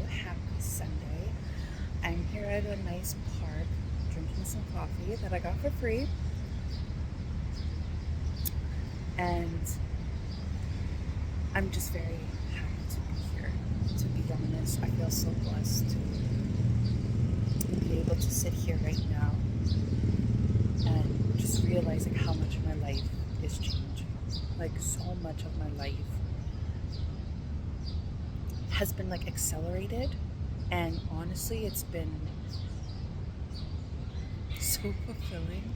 happy Sunday. I'm here at a nice park drinking some coffee that I got for free. And I'm just very happy to be here. To be honest, I feel so blessed to be able to sit here right now and just realizing how much of my life is changing. Like, so much of my life has been like accelerated, and honestly it's been so fulfilling.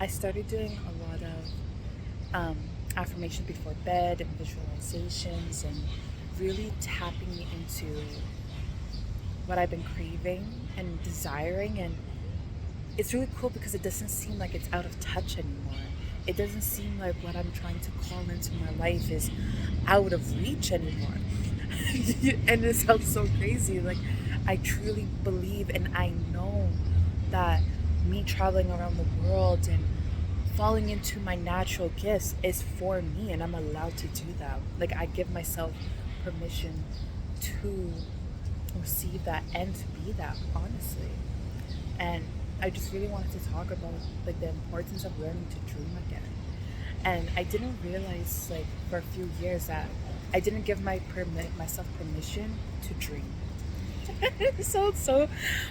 I started doing a lot of affirmation before bed and visualizations, and really tapping into what I've been craving and desiring. And it's really cool because it doesn't seem like it's out of touch anymore. It doesn't seem like what I'm trying to call into my life is out of reach anymore. And it sounds so crazy. Like, I truly believe and I know that me traveling around the world and falling into my natural gifts is for me, and I'm allowed to do that. Like, I give myself permission to receive that and to be that, honestly. And I just really wanted to talk about like the importance of learning to dream again. And I didn't realize, like, for a few years that I didn't give myself permission to dream. So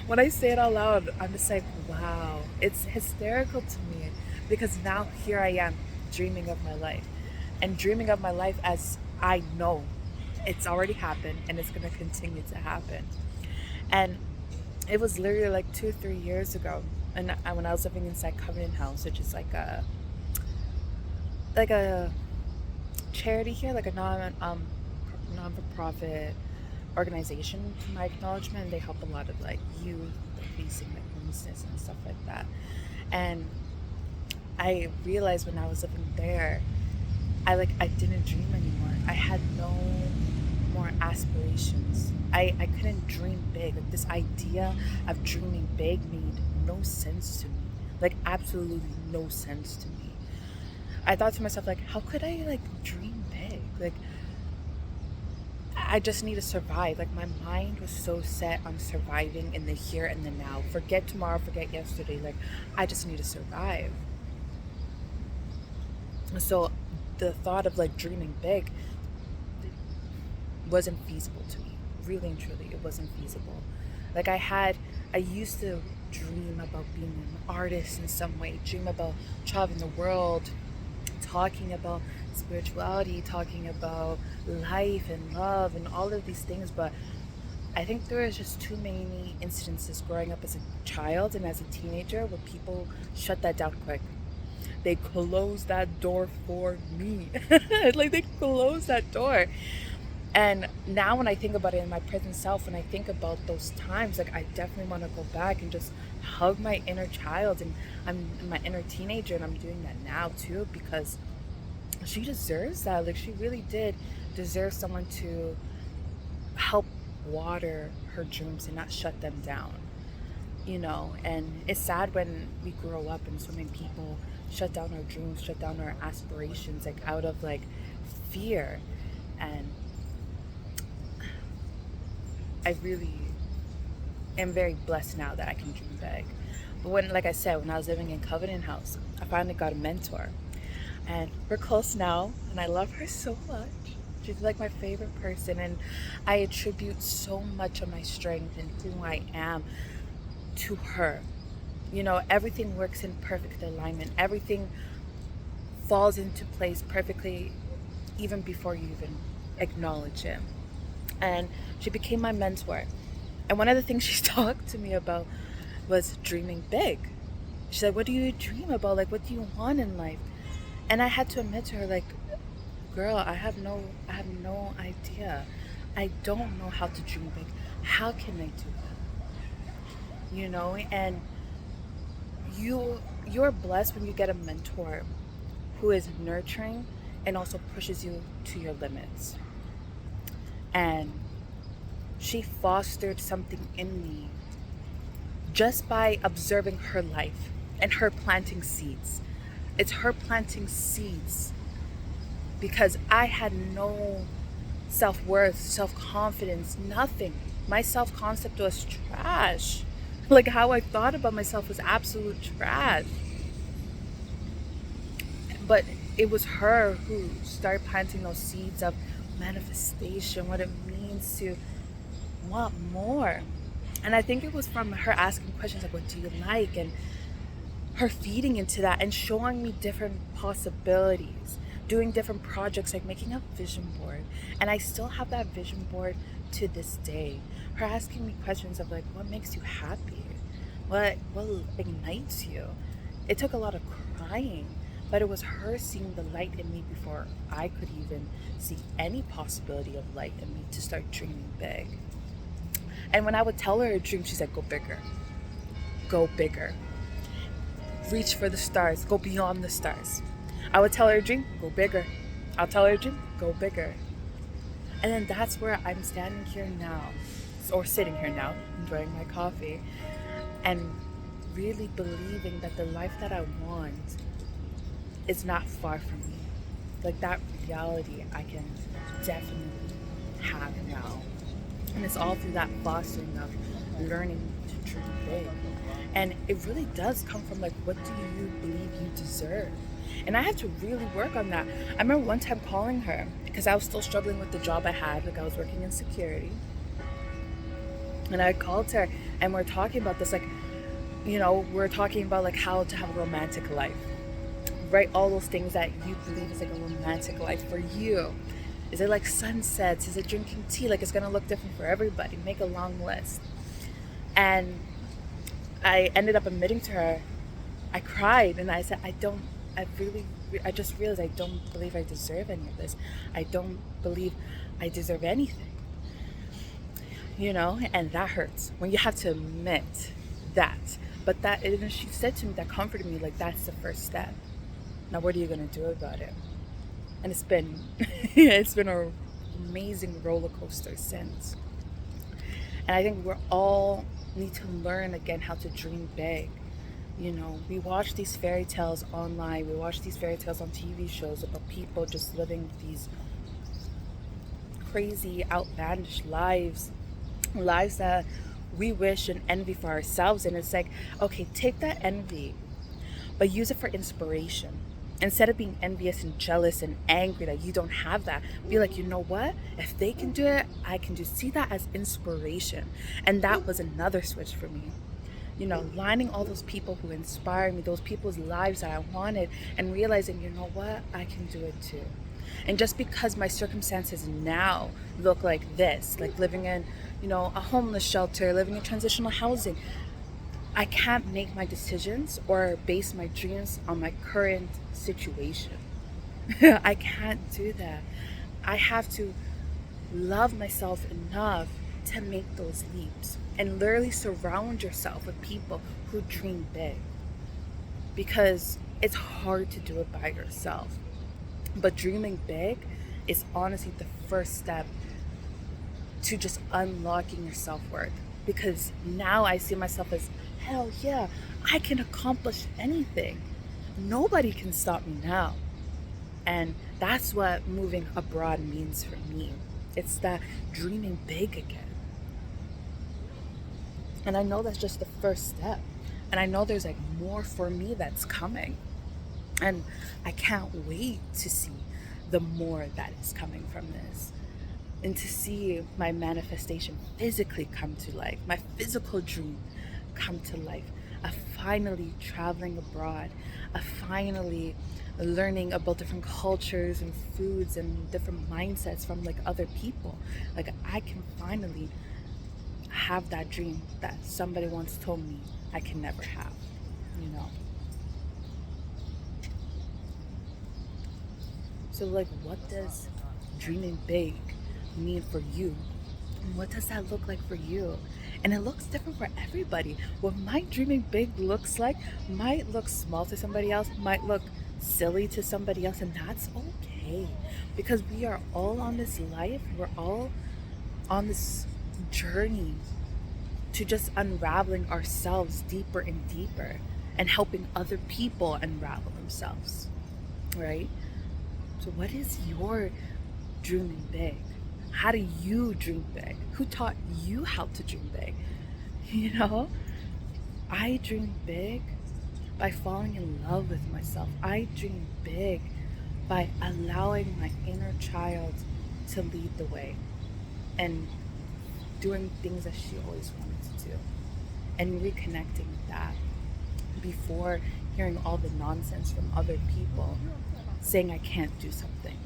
when I say it out loud, I'm just like, wow, it's hysterical to me, because now here I am dreaming of my life, and dreaming of my life as I know it's already happened and it's going to continue to happen. And it was literally like 2 3 years ago, and when I was living inside Covenant House, which is like a charity here, like a non for profit organization, to my acknowledgement. They help a lot of like youth like facing like homelessness and stuff like that. And I realized when I was living there, I didn't dream anymore. I had no more aspirations. I couldn't dream big. Like, this idea of dreaming big made no sense to me. Like, absolutely no sense to me. I thought to myself, like, how could I like dream big? Like, I just need to survive. Like, my mind was so set on surviving in the here and the now. Forget tomorrow, forget yesterday. Like, I just need to survive. So the thought of like dreaming big wasn't feasible to me. Really and truly, it wasn't feasible. Like, I used to dream about being an artist in some way, dream about traveling the world, talking about spirituality, talking about life and love and all of these things. But I think there was just too many instances growing up as a child and as a teenager where people shut that down quick. They closed that door for me. Like, they closed that door. And now when I think about it in my present self, when I think about those times, like, I definitely want to go back and just hug my inner child, and I'm my inner teenager, and I'm doing that now too, because she deserves that. Like, she really did deserve someone to help water her dreams and not shut them down. And it's sad when we grow up and so many people shut down our dreams, shut down our aspirations, like, out of like fear. And I really am very blessed now that I can dream big. But when, like I said, when I was living in Covenant House, I finally got a mentor, and we're close now, and I love her so much. She's like my favorite person, and I attribute so much of my strength and who I am to her. Everything works in perfect alignment. Everything falls into place perfectly, even before you even acknowledge it. And she became my mentor. And one of the things she talked to me about was dreaming big. She said, "What do you dream about? Like, what do you want in life?" And I had to admit to her, like, "Girl, I have no idea. I don't know how to dream big. How can I do that?" And you're blessed when you get a mentor who is nurturing and also pushes you to your limits. And she fostered something in me just by observing her life and her planting seeds. It's her planting seeds, because I had no self-worth, self-confidence, nothing. My self-concept was trash. Like how I thought about myself was absolute trash. But it was her who started planting those seeds of manifestation, what it means to want more. And I think it was from her asking questions like, what do you like? And her feeding into that and showing me different possibilities, doing different projects, like making a vision board. And I still have that vision board to this day. Her asking me questions of like, what makes you happy? What ignites you? It took a lot of crying, but it was her seeing the light in me before I could even see any possibility of light in me to start dreaming big. And when I would tell her a dream, she's like, go bigger, go bigger, reach for the stars, go beyond the stars. I would tell her a dream, go bigger. I'll tell her a dream, go bigger. And then that's where I'm standing here now, or sitting here now, enjoying my coffee, and really believing that the life that I want is not far from me. Like that reality I can definitely have now. And it's all through that fostering of learning to dream big. And it really does come from like, what do you believe you deserve? And I had to really work on that. I remember one time calling her because I was still struggling with the job I had. Like I was working in security. And I called her and we're talking about this, like, you know, we're talking about like how to have a romantic life. Right? All those things that you believe is like a romantic life for you. Is it like sunsets? Is it drinking tea? Like it's gonna look different for everybody. Make a long list. And I ended up admitting to her, I cried and I said, I just realized I don't believe I deserve any of this. I don't believe I deserve anything. You know, and that hurts when you have to admit that. But that, and she said to me, that comforted me, like that's the first step. Now what are you gonna do about it? And it's been an amazing roller coaster since. And I think we're all need to learn again how to dream big. You know, we watch these fairy tales online, we watch these fairy tales on TV shows about people just living these crazy, outlandish lives that we wish and envy for ourselves. And it's like, okay, take that envy, but use it for inspiration. Instead of being envious and jealous and angry that you don't have that, be like, you know what? If they can do it, I can do. See that as inspiration. And that was another switch for me. You know, lining all those people who inspired me, those people's lives that I wanted, and realizing, you know what? I can do it too. And just because my circumstances now look like this, like living in, you know, a homeless shelter, living in transitional housing, I can't make my decisions or base my dreams on my current situation. I can't do that. I have to love myself enough to make those leaps and literally surround yourself with people who dream big, because it's hard to do it by yourself. But dreaming big is honestly the first step to just unlocking your self-worth, because now I see myself as, hell yeah, I can accomplish anything. Nobody can stop me now. And that's what moving abroad means for me. It's that dreaming big again. And I know that's just the first step. And I know there's like more for me that's coming. And I can't wait to see the more that is coming from this. And to see my manifestation physically come to life, my physical dream come to life, of finally traveling abroad, of finally learning about different cultures and foods and different mindsets from like other people. Like I can finally have that dream that somebody once told me I can never have, you know. So like, what does dreaming big mean for you? And what does that look like for you? And it looks different for everybody. What my dreaming big looks like might look small to somebody else, might look silly to somebody else, and that's okay. Because we are all on this life, we're all on this journey to just unraveling ourselves deeper and deeper and helping other people unravel themselves, right? So what is your dreaming big? How do you dream big? Who taught you how to dream big? You know, I dream big by falling in love with myself. I dream big by allowing my inner child to lead the way and doing things that she always wanted to do and reconnecting with that before hearing all the nonsense from other people saying I can't do something.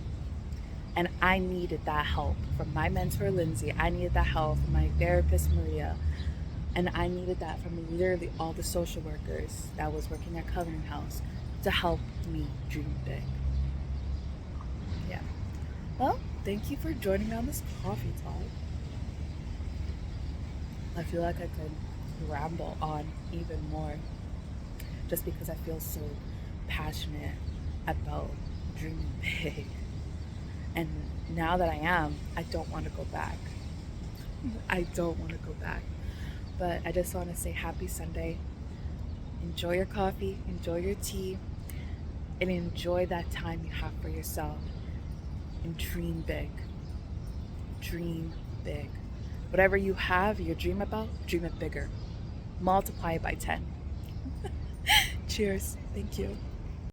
And I needed that help from my mentor, Lindsay. I needed that help from my therapist, Maria. And I needed that from literally all the social workers that was working at Covenant House to help me dream big. Yeah. Well, thank you for joining me on this coffee talk. I feel like I could ramble on even more just because I feel so passionate about dreaming big. And now that I am, I don't want to go back. I don't want to go back. But I just want to say happy Sunday. Enjoy your coffee, enjoy your tea, and enjoy that time you have for yourself. And dream big. Dream big. Whatever you have, your dream about, dream it bigger. Multiply it by 10. Cheers. Thank you.